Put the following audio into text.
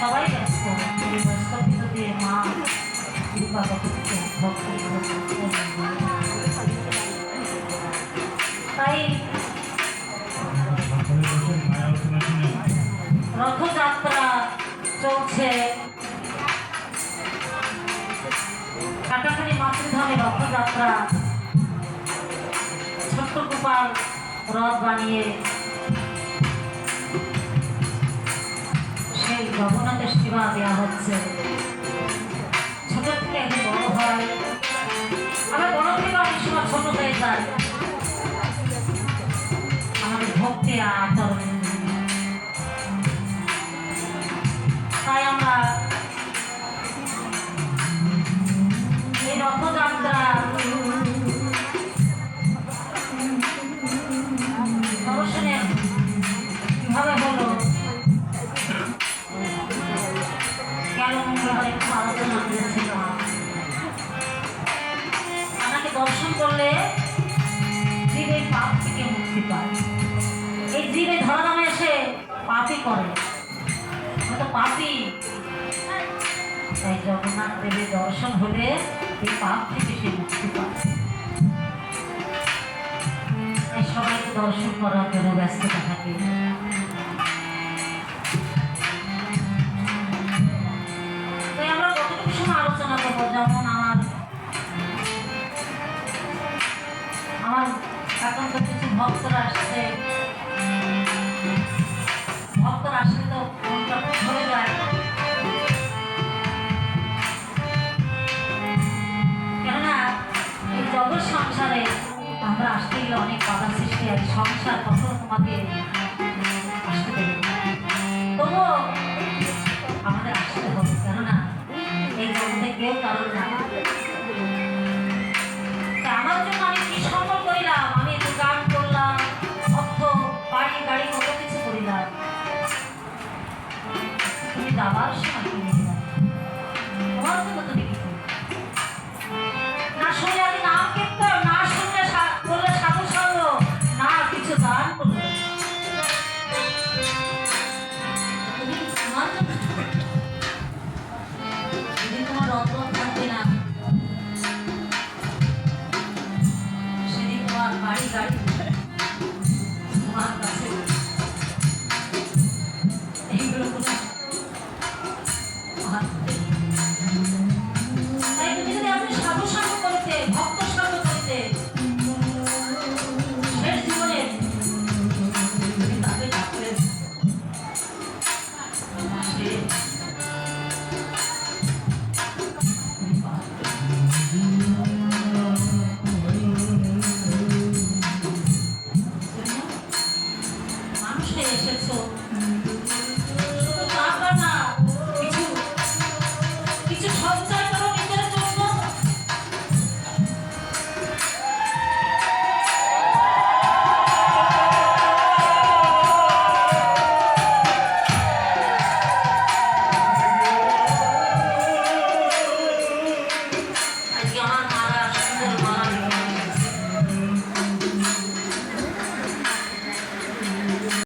সবাই ব্যস্ত, এই ব্যস্ত ভিতরে মা কৃপা করছে তাই রথযাত্রা চলছে। কাটাখালী মাতৃধামে রথযাত্রা, ছোট্ট গোপাল রথ বানিয়ে সেই জগন্নাথের সেবা দেওয়া হচ্ছে। ছোট থেকে একদিন বড় হয়, আবার বড় থেকে অনেক সময় ছোট হয়ে যায়। আমাদের ভক্তি আচরণ, তাই আমরা এই রথযাত্রা দর্শনের কিভাবে হলো গেল মঙ্গলবার একটু আলোচনা করেছিলাম। আমাকে দর্শন করলে জীব এই পাপ থেকে মুক্তি পায়। এই জীব এই ধরাধামে এসে পাপই করে, তো পাপি। তাই জগন্নাথ দেবের দর্শন হলে এই পাপ থেকে সে মুক্তি পায়। তাই সবাইকে দর্শন করার জন্য ব্যস্ততা থাকে। তাই আমরা কতটুকু সময় আলোচনা করবো, যেমন আমার এখন তো কিছু ভক্তরা আসছে, ভক্তরা আসলে তো মনটা ধরে যায়। কেননা এই জগৎ সংসারে আমরা আসতে গেলে অনেক বাধা সৃষ্টি হয়। সংসার কখনো তোমাকে আসতে দেবে, তবুও আমাদের আসতে হবে। কেননা এই জগতে কেউ কারোর না। আমার জন্য আমি কি সম্ভব করিলাম, আমি একটু গান করলাম, অর্থ বাড়ি গাড়ি কত কিছু করিলাম, তুমি যাবার